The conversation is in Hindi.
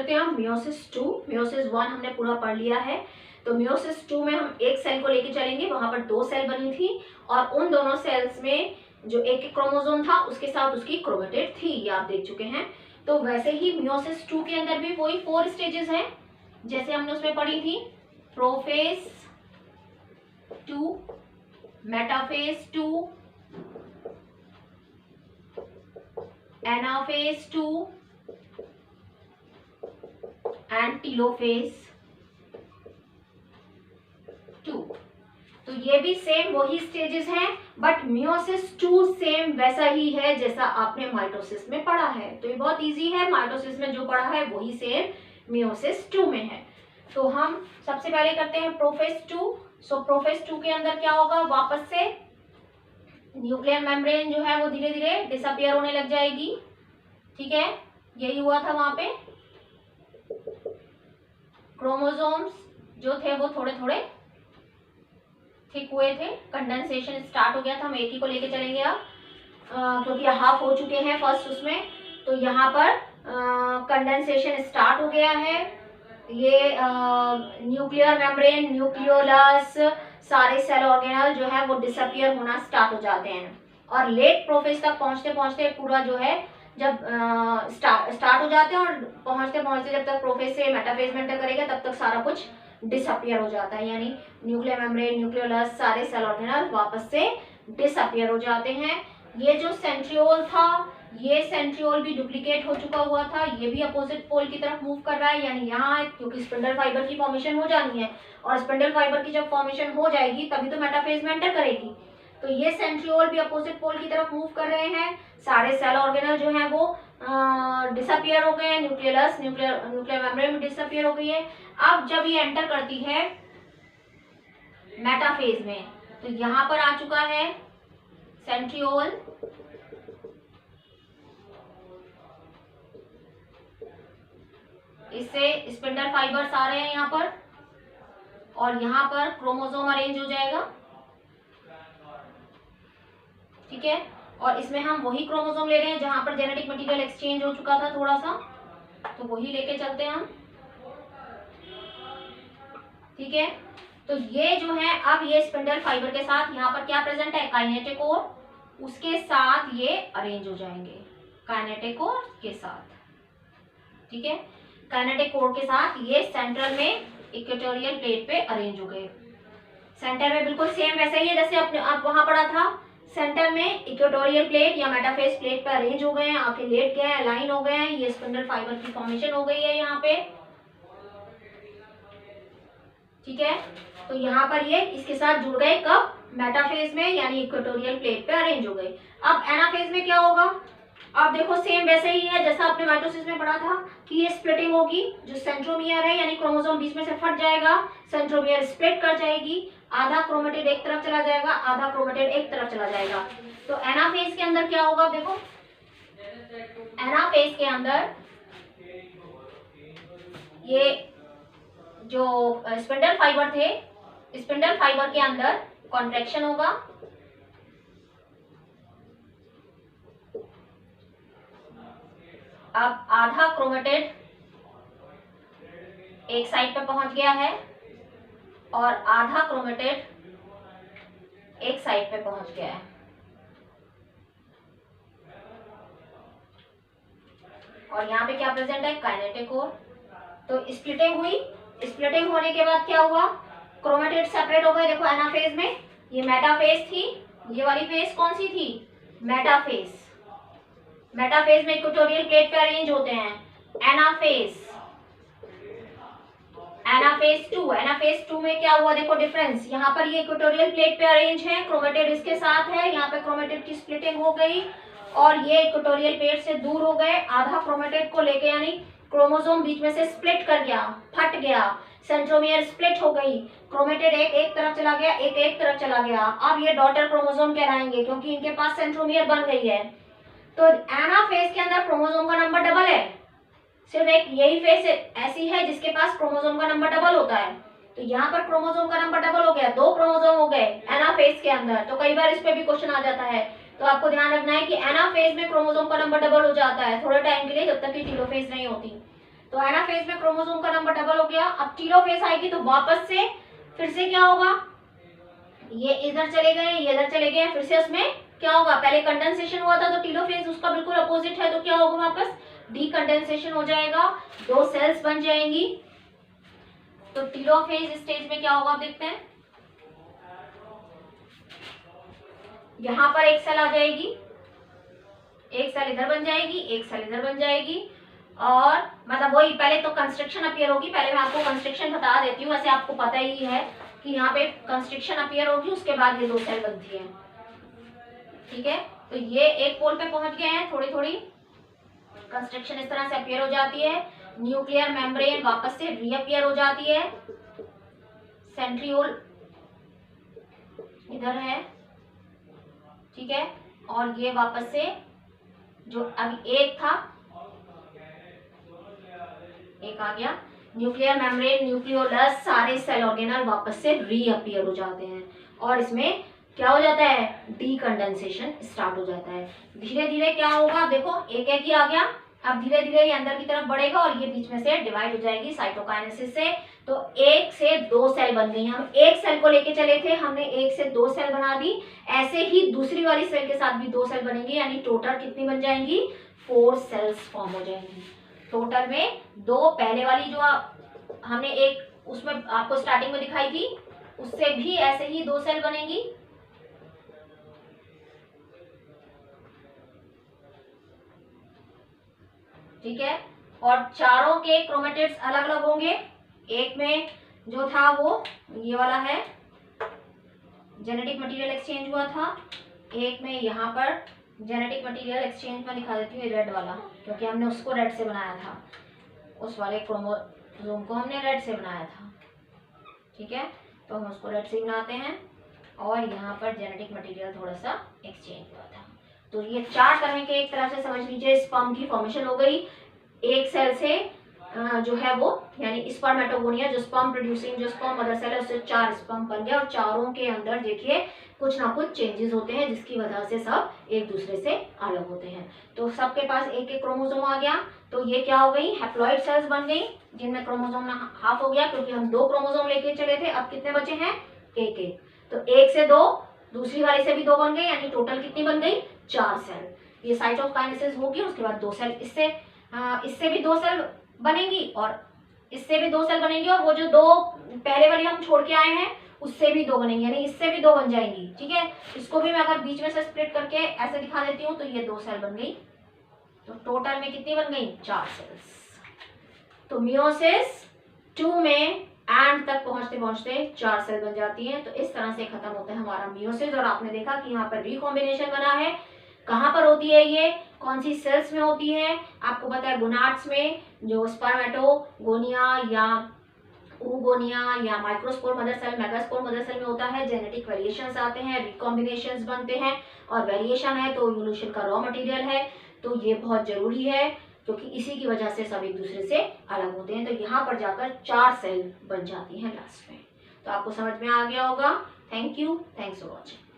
करते हैं हम मियोसिस 2। मियोसिस 1 हमने पूरा पढ़ लिया है, तो मियोसिस 2 में हम एक सेल को लेके चलेंगे, वहां पर 2 सेल बनी थी और उन दोनों सेल्स में जो एक एक क्रोमोसोम था उसके साथ उसकी क्रोमेटिड थी, ये आप देख चुके हैं। तो वैसे ही मियोसिस 2 के अंदर भी वही 4 स्टेजेस हैं जैसे हमने उसमें पढ़ी थी, prophase 2, metaphase 2, anaphase 2 and telophase 2। तो ये भी सेम वही स्टेजेस हैं, बट मियोसिस 2 सेम वैसा ही है जैसा आपने माइटोसिस में पढ़ा है। तो ये बहुत इजी है, माइटोसिस में जो पढ़ा है वही सेम मियोसिस 2 में है। तो हम सबसे पहले करते हैं प्रोफेज 2। सो प्रोफेज 2 के अंदर क्या होगा, वापस से न्यूक्लियर मेम्ब्रेन जो है वो धीरे धीरे डिसअपियर होने लग जाएगी। ठीक है, यही हुआ था वहां पे। क्रोमोसोम्स जो थे वो थोड़े थोड़े थिक हुए थे, कंडेंसेशन स्टार्ट हो गया था। हम एक ही को लेके चलेंगे अब, क्योंकि हाफ हो चुके हैं फर्स्ट उसमें, तो यहाँ पर कंडेंसेशन स्टार्ट हो गया है। ये न्यूक्लियर मेम्ब्रेन, न्यूक्लियोलस, सारे सेल ऑर्गेनल जो है वो डिसअपियर होना स्टार्ट हो जाते हैं और लेट प्रोफेज तक पहुंचते पहुंचते पूरा जो है जब स्टार्ट हो जाते हैं और पहुंचते पहुंचते जब तक प्रोफेज से मेटाफेज में एंटर करेगा तब तक सारा कुछ डिसअपियर हो जाता है, यानी न्यूक्लियर मेम्ब्रेन, न्यूक्लियोलस, सारे सेल ऑर्गेनल वापस से डिसअपियर हो जाते हैं। ये जो सेंट्रियोल था, ये सेंट्रियोल भी डुप्लीकेट हो चुका हुआ था, ये भी अपोजिट पोल की तरफ मूव कर रहा है, यानी यहाँ क्योंकि स्पिंडल फाइबर की फॉर्मेशन हो जानी है और स्पिंडल फाइबर की जब फॉर्मेशन हो जाएगी तभी तो मेटाफेज में एंटर करेगी। तो ये सेंट्रियोल भी अपोजिट पोल की तरफ मूव कर रहे हैं। सारे सेल ऑर्गेनल जो है वो डिसअपियर हो गए हैं, न्यूक्लियस, न्यूक्लियर मेम्ब्रेन भी डिसअपियर हो गई है। अब जब ये एंटर करती है मेटाफेज में, तो यहाँ पर आ चुका है सेंट्रियोल, इससे स्पिंडल फाइबर्स आ रहे हैं यहाँ पर और यहाँ पर क्रोमोसोम अरेंज हो जाएगा। ठीक है, और इसमें हम वही क्रोमोसोम ले रहे हैं जहां पर जेनेटिक मटेरियल एक्सचेंज हो चुका था थोड़ा सा, तो वही लेके चलते हैं हम। ठीक है, तो ये जो है अब ये स्पिंडल फाइबर के साथ यहाँ पर क्या प्रेजेंट है, काइनेटिक कोर, उसके साथ ये अरेंज हो जाएंगे काइनेटिक कोर के साथ। ठीक है, काइनेटिक कोर के साथ ये सेंट्रल में इक्वेटोरियल प्लेट पे अरेंज हो गए। सेंटर में बिल्कुल सेम वैसा ही है जैसे अपने आप वहां पढ़ा था। सेंटर में इक्वेटोरियल प्लेट या मेटाफेज प्लेट पे अरेंज हो गए हैं, आके लेट गए हैं, अलाइन हो गए हैं, ये स्पिंडल फाइबर की फॉर्मेशन हो गई है यहाँ पे। ठीक है, तो यहाँ पर ये इसके साथ जुड़ गए कब, मेटाफेज में, यानी इक्वेटोरियल प्लेट पे अरेंज हो गए। अब एनाफेज में क्या होगा, अब देखो सेम वैसे ही है जैसा आपने माइटोसिस में पढ़ा था कि ये स्प्लिटिंग होगी, जो सेंट्रोमियर है यानी क्रोमोसोम बीच में से फट जाएगा, सेंट्रोमियर स्प्लिट कर जाएगी, आधा क्रोमेटिड एक तरफ चला जाएगा, आधा क्रोमेटिड एक तरफ चला जाएगा। तो एनाफेज के अंदर क्या होगा, देखो एनाफेज के अंदर ये जो स्पिंडल फाइबर थे, स्पिंडल फाइबर के अंदर कॉन्ट्रैक्शन होगा, अब आधा क्रोमेटिड एक साइड पे पहुंच गया है और आधा क्रोमेटिड एक साइड पे पहुंच गया है। और यहाँ पे क्या प्रेजेंट है, काइनेटिक कोर। तो स्प्लिटिंग हुई, स्प्लिटिंग होने के बाद क्या हुआ, क्रोमेटिड सेपरेट हो गए। देखो एनाफेज में ये मेटाफेज थी, ये वाली फेज कौन सी थी, मेटाफेज। मेटाफेज में इक्वेटोरियल प्लेट पे अरेंज होते हैं। एनाफेज, एनाफेज 2, एनाफेज 2 में क्या हुआ, देखो डिफरेंस, यहाँ पर ये इक्वेटोरियल प्लेट पे अरेंज है, क्रोमेटिड इसके साथ है, यहाँ पे क्रोमेटिड की स्प्लिटिंग हो गई और ये इक्वेटोरियल प्लेट से दूर हो गए, आधा क्रोमेटिड को लेके, यानी क्रोमोसोम बीच में से स्प्लिट कर गया, फट गया, सेंट्रोमियर स्प्लिट हो गई, क्रोमेटिड एक तरफ चला गया, एक तरफ चला गया। अब ये डॉटर क्रोमोसोम कहलाएंगे क्योंकि इनके पास सेंट्रोमियर बन गई है। तो एनाफेज के अंदर क्रोमोसोम का नंबर डबल है, सिर्फ एक यही फेज ऐसी है जिसके पास क्रोमोसोम का नंबर डबल होता है। तो यहाँ पर क्रोमोसोम का नंबर डबल हो गया, 2 क्रोमोसोम हो गए एनाफेज के अंदर। तो कई बार इस पे भी क्वेश्चन आ जाता है, तो आपको ध्यान रखना है कि एनाफेज में क्रोमोसोम का नंबर डबल हो जाता है थोड़े टाइम के लिए, जब तक कि टीलोफेज नहीं होती। तो एनाफेज में क्रोमोसोम का नंबर डबल हो गया। अब टीलोफेज आएगी तो वापस से फिर से क्या होगा, ये इधर चले गए, ये इधर चले गए, फिर से उसमें क्या होगा, पहले कंडेंसेशन हुआ था तो टीलोफेज उसका बिल्कुल अपोजिट है, तो क्या होगा वापस डीकंडेंसेशन हो जाएगा, दो सेल्स बन जाएंगी। तो टीलोफेज स्टेज में क्या होगा आप देखते हैं, यहां पर एक सेल आ जाएगी, एक सेल इधर बन जाएगी, एक सेल इधर बन जाएगी, और मतलब वही पहले तो कंस्ट्रक्शन अपीयर होगी, पहले मैं आपको कंस्ट्रक्शन बता देती हूँ, वैसे आपको पता ही है कि यहाँ पे कंस्ट्रक्शन अपीयर होगी, उसके बाद ये दो सेल बनती है। ठीक है, तो ये एक पोल पे पहुंच गए हैं, थोड़ी थोड़ी कंस्ट्रक्शन इस तरह से अपीयर हो जाती है, न्यूक्लियर मेम्ब्रेन वापस से रीअपीयर हो जाती है, सेंट्रियोल इधर है, ठीक है, और ये वापस से जो अभी एक था, एक आ गया, न्यूक्लियर मेम्ब्रेन, न्यूक्लियोलस, सारे सेल ऑर्गेनल वापस से रीअपीयर हो जाते हैं, और इसमें क्या हो जाता है, डीकंडेंसेशन स्टार्ट हो जाता है। धीरे धीरे क्या होगा, देखो एक एक ही आ गया, अब धीरे धीरे ये अंदर की तरफ बढ़ेगा और ये बीच में से डिवाइड हो जाएगी साइटोकाइनेसिस से। तो एक से दो सेल बन गई, हम एक सेल को लेके चले थे, हमने एक से दो सेल बना दी, ऐसे ही दूसरी वाली सेल के साथ भी दो सेल बनेंगी, यानी टोटल कितनी बन जाएंगी, 4 सेल्स फॉर्म हो जाएंगी। टोटल में दो, पहले वाली जो हमने एक उसमें आपको स्टार्टिंग में दिखाई थी, उससे भी ऐसे ही दो सेल बनेंगी, ठीक है, और चारों के क्रोमेटिड्स अलग अलग होंगे। एक में जो था वो ये वाला है, जेनेटिक मटेरियल एक्सचेंज हुआ था, एक में यहाँ पर जेनेटिक मटेरियल एक्सचेंज में दिखा देती हूँ रेड वाला, क्योंकि हमने उसको रेड से बनाया था, उस वाले क्रोमोसोम को हमने रेड से बनाया था, ठीक है, तो हम उसको रेड से बनाते हैं, और यहाँ पर जेनेटिक मटेरियल थोड़ा सा एक्सचेंज हुआ था। तो ये चार तरह के, एक तरह से समझ लीजिए स्पर्म की फॉर्मेशन हो गई, एक सेल से जो है वो यानी स्पर्मेटोगोनिया, जो स्पर्म प्रोड्यूसिंग जो स्पर्म मदर सेल है, उससे 4 स्पर्म बन गया, और चारों के अंदर देखिए कुछ ना कुछ चेंजेस होते हैं, जिसकी वजह से सब एक दूसरे से अलग होते हैं। तो सबके पास एक एक क्रोमोसोम आ गया, तो ये क्या हो गई, हैप्लॉइड सेल्स बन गई, जिनमें क्रोमोसोम हाफ हो गया, क्योंकि हम 2 क्रोमोसोम लेके चले थे, अब कितने बचे हैं, एक एक, तो एक से दो, दूसरी वाली से भी 2 बन गई, यानी टोटल कितनी बन गई, 4 सेल। ये साइटोकाइनेसिस होगी, उसके बाद 2 सेल, इससे भी 2 सेल बनेंगी, और इससे भी 2 सेल बनेंगी, और वो जो 2 पहले वाली हम छोड़ के आए हैं उससे भी 2 बनेंगी, यानी इससे भी 2 बन जाएंगी, ठीक है। इसको भी मैं अगर बीच में से स्प्लिट करके ऐसे दिखा देती हूँ, तो ये 2 सेल बन गई, तो टोटल में कितनी बन गई, 4 सेल्स। तो मियोसिस 2 में एंड तक पहुंचते पहुंचते 4 सेल बन जाती हैं। तो इस तरह से खत्म होता है हमारा मियोसिस, और आपने देखा कि यहाँ पर रिकॉम्बिनेशन बना है, कहाँ पर होती है ये, कौन सी सेल्स में होती है, आपको पता है गोनाड्स में, जो स्पर्मेटोगोनिया या oogonia या microspore mother cell, megaspore mother cell में होता है, जेनेटिक वेरिएशंस आते हैं, रिकॉम्बिनेशंस बनते हैं, और वेरिएशन है तो इवोल्यूशन का रॉ मटेरियल है, तो ये बहुत जरूरी है, क्योंकि इसी की वजह से सब एक दूसरे से अलग होते हैं। तो यहाँ पर जाकर 4 सेल बन जाती हैं लास्ट में। तो आपको समझ में आ गया होगा। Thank you, thanks for watching.